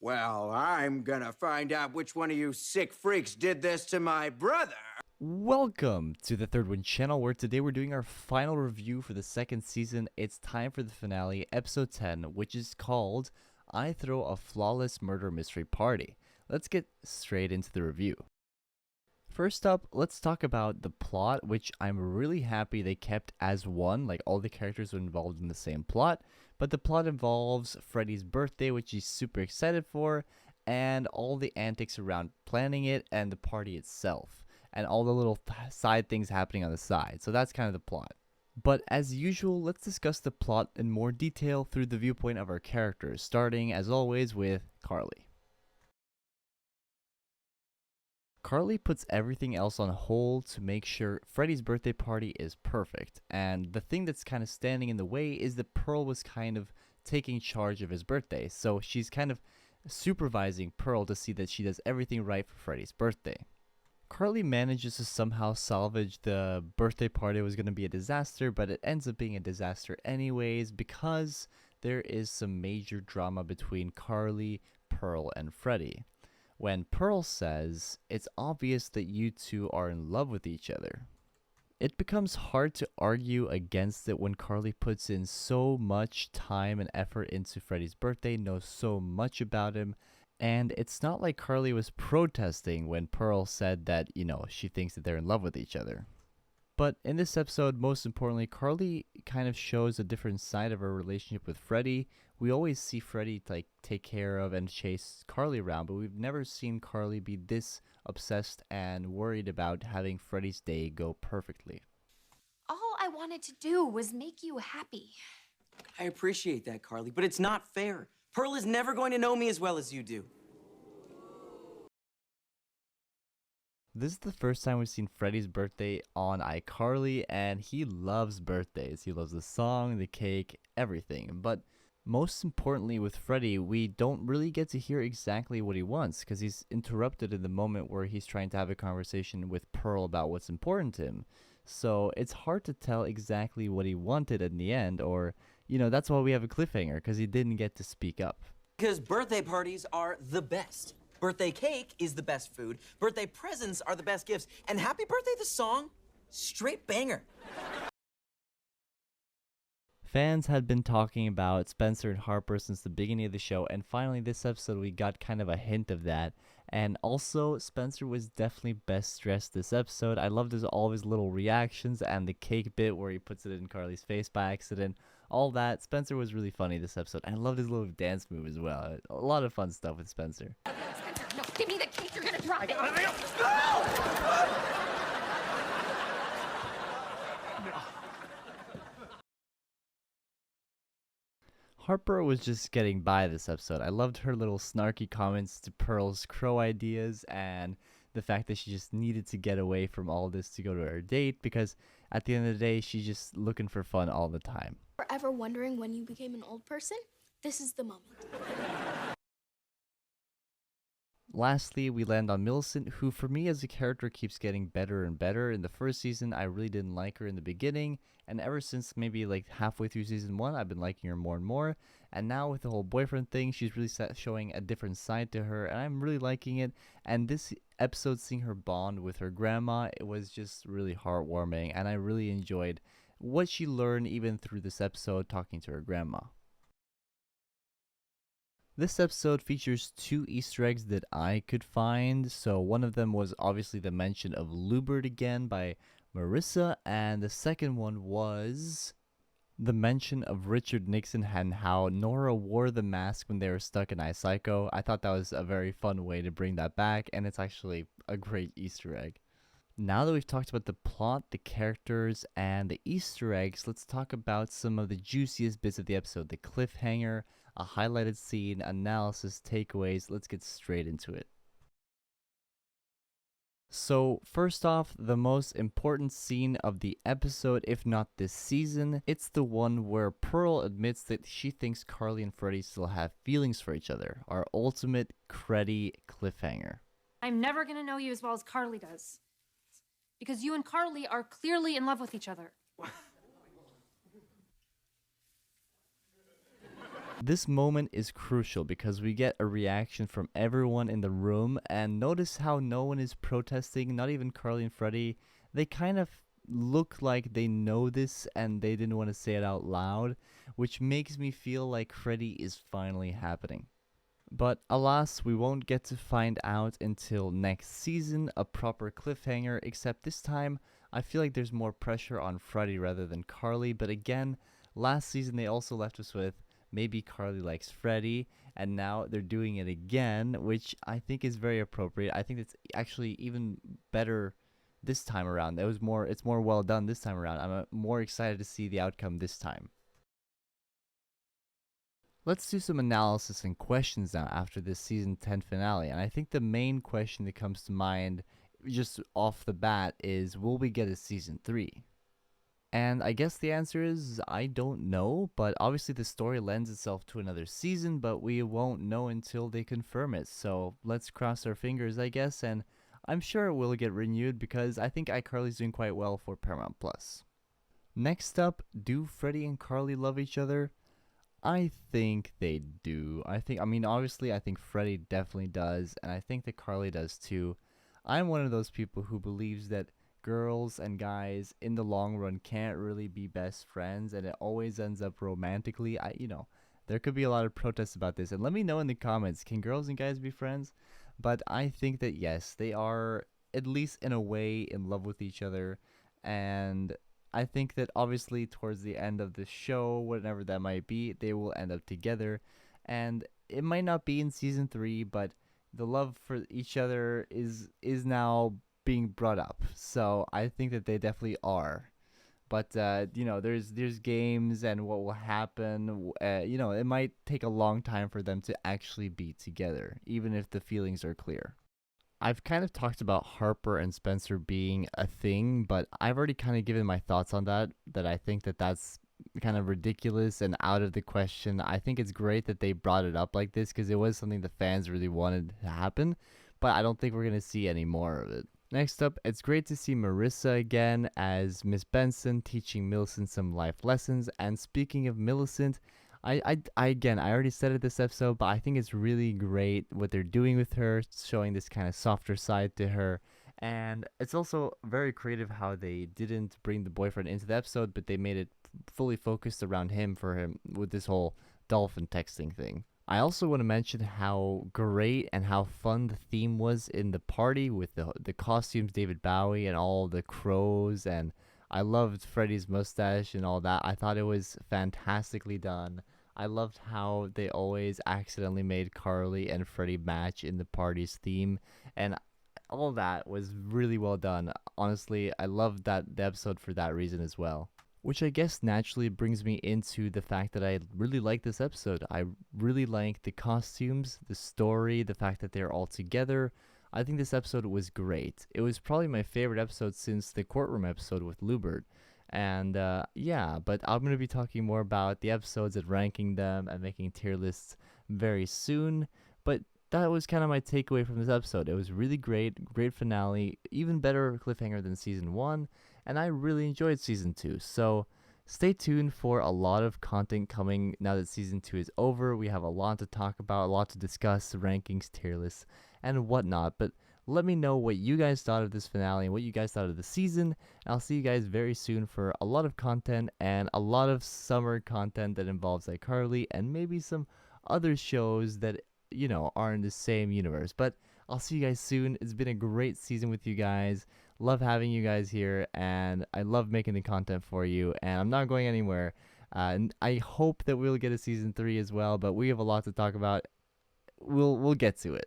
Well, I'm gonna find out which one of you sick freaks did this to my brother. Welcome to the Third One channel, where today we're doing our final review for the second season. It's time for the finale, episode 10, which is called I Throw a Flawless Murder Mystery Party. Let's get straight into the review. First up, let's talk about the plot, which I'm really happy they kept as one, like all the characters were involved in the same plot, but the plot involves Freddy's birthday, which he's super excited for, and all the antics around planning it and the party itself, and all the little side things happening on the side. So that's kind of the plot. But as usual, let's discuss the plot in more detail through the viewpoint of our characters, starting as always with Carly. Carly puts everything else on hold to make sure Freddy's birthday party is perfect, and the thing that's kind of standing in the way is that Pearl was kind of taking charge of his birthday, so she's kind of supervising Pearl to see that she does everything right for Freddy's birthday. Carly manages to somehow salvage the birthday party. It was going to be a disaster, but it ends up being a disaster anyways because there is some major drama between Carly, Pearl, and Freddy. When Pearl says, "It's obvious that you two are in love with each other." It becomes hard to argue against it when Carly puts in so much time and effort into Freddy's birthday, knows so much about him, and it's not like Carly was protesting when Pearl said that, she thinks that they're in love with each other. But in this episode, most importantly, Carly kind of shows a different side of her relationship with Freddy. We always see Freddy take care of and chase Carly around, but we've never seen Carly be this obsessed and worried about having Freddy's day go perfectly. All I wanted to do was make you happy. I appreciate that, Carly, but it's not fair. Pearl is never going to know me as well as you do. This is the first time we've seen Freddy's birthday on iCarly, and he loves birthdays. He loves the song, the cake, everything. But most importantly with Freddy, we don't really get to hear exactly what he wants because he's interrupted in the moment where he's trying to have a conversation with Pearl about what's important to him. So it's hard to tell exactly what he wanted in the end, or, that's why we have a cliffhanger, because he didn't get to speak up. Because birthday parties are the best. Birthday cake is the best food. Birthday presents are the best gifts. And Happy Birthday, the song, straight banger. Fans had been talking about Spencer and Harper since the beginning of the show, and finally this episode we got kind of a hint of that. And also, Spencer was definitely best dressed this episode. I loved all of his little reactions and the cake bit where he puts it in Carly's face by accident. All that. Spencer was really funny this episode. I loved his little dance move as well. A lot of fun stuff with Spencer. Spencer, no, give me the cake. You're gonna drop it. Harper was just getting by this episode. I loved her little snarky comments to Pearl's crow ideas and the fact that she just needed to get away from all this to go to her date because at the end of the day, she's just looking for fun all the time. Ever wondering when you became an old person? This is the moment. Lastly, we land on Millicent, who for me as a character keeps getting better and better. In the first season, I really didn't like her in the beginning, and ever since maybe like halfway through season 1, I've been liking her more and more. And now with the whole boyfriend thing, she's really showing a different side to her, and I'm really liking it. And this episode, seeing her bond with her grandma, it was just really heartwarming, and I really enjoyed what she learned even through this episode talking to her grandma. This episode features 2 Easter eggs that I could find. So one of them was obviously the mention of Lubert again by Marissa, and the second one was the mention of Richard Nixon and how Nora wore the mask when they were stuck in iPsycho. I thought that was a very fun way to bring that back, and it's actually a great Easter egg. Now that we've talked about the plot, the characters, and the Easter eggs, let's talk about some of the juiciest bits of the episode, the cliffhanger, a highlighted scene, analysis, takeaways. Let's get straight into it. So first off, the most important scene of the episode, if not this season, it's the one where Pearl admits that she thinks Carly and Freddy still have feelings for each other, our ultimate cruddy cliffhanger. I'm never gonna know you as well as Carly does, because you and Carly are clearly in love with each other. This moment is crucial because we get a reaction from everyone in the room, and notice how no one is protesting, not even Carly and Freddie. They kind of look like they know this and they didn't want to say it out loud, which makes me feel like Freddie is finally happening. But alas, we won't get to find out until next season, a proper cliffhanger, except this time I feel like there's more pressure on Freddie rather than Carly. But again, last season they also left us with maybe Carly likes Freddie, and now they're doing it again, which I think is very appropriate. I think it's actually even better this time around. It's more well done this time around. I'm more excited to see the outcome this time. Let's do some analysis and questions now after this season 10 finale. And I think the main question that comes to mind just off the bat is, will we get a season 3? And I guess the answer is, I don't know, but obviously the story lends itself to another season, but we won't know until they confirm it. So let's cross our fingers, I guess, and I'm sure it will get renewed because I think iCarly's doing quite well for Paramount+. Next up, do Freddie and Carly love each other? I think they do. Obviously I think Freddie definitely does, and I think that Carly does too. I'm one of those people who believes that girls and guys in the long run can't really be best friends, and it always ends up romantically. There could be a lot of protests about this, and let me know in the comments, can girls and guys be friends? But I think that yes, they are, at least in a way, in love with each other, and I think that obviously towards the end of the show, whatever that might be, they will end up together, and it might not be in season 3, but the love for each other is now being brought up, so I think that they definitely are. But there's games and what will happen. It might take a long time for them to actually be together, even if the feelings are clear. I've kind of talked about Harper and Spencer being a thing, but I've already kind of given my thoughts on that I think that that's kind of ridiculous and out of the question. I think it's great that they brought it up like this because it was something the fans really wanted to happen, but I don't think we're going to see any more of it. Next up, it's great to see Marissa again as Miss Benson teaching Millicent some life lessons. And speaking of Millicent, I already said it this episode, but I think it's really great what they're doing with her, showing this kind of softer side to her. And it's also very creative how they didn't bring the boyfriend into the episode, but they made it fully focused around him with this whole dolphin texting thing. I also want to mention how great and how fun the theme was in the party with the costumes, David Bowie and all the crows, and I loved Freddie's mustache and all that. I thought it was fantastically done. I loved how they always accidentally made Carly and Freddie match in the party's theme, and all that was really well done. Honestly, I loved the episode for that reason as well. Which I guess naturally brings me into the fact that I really like this episode. I really like the costumes, the story, the fact that they're all together. I think this episode was great. It was probably my favorite episode since the courtroom episode with Lubert. And but I'm going to be talking more about the episodes and ranking them and making tier lists very soon. But that was kind of my takeaway from this episode. It was really great finale, even better cliffhanger than season 1. And I really enjoyed season 2, so stay tuned for a lot of content coming now that season 2 is over. We have a lot to talk about, a lot to discuss, rankings, tier lists, and whatnot. But let me know what you guys thought of this finale and what you guys thought of the season. And I'll see you guys very soon for a lot of content and a lot of summer content that involves iCarly and maybe some other shows that, are in the same universe. But I'll see you guys soon. It's been a great season with you guys. Love having you guys here, and I love making the content for you, and I'm not going anywhere. And I hope that we'll get a season 3 as well, but we have a lot to talk about. We'll get to it.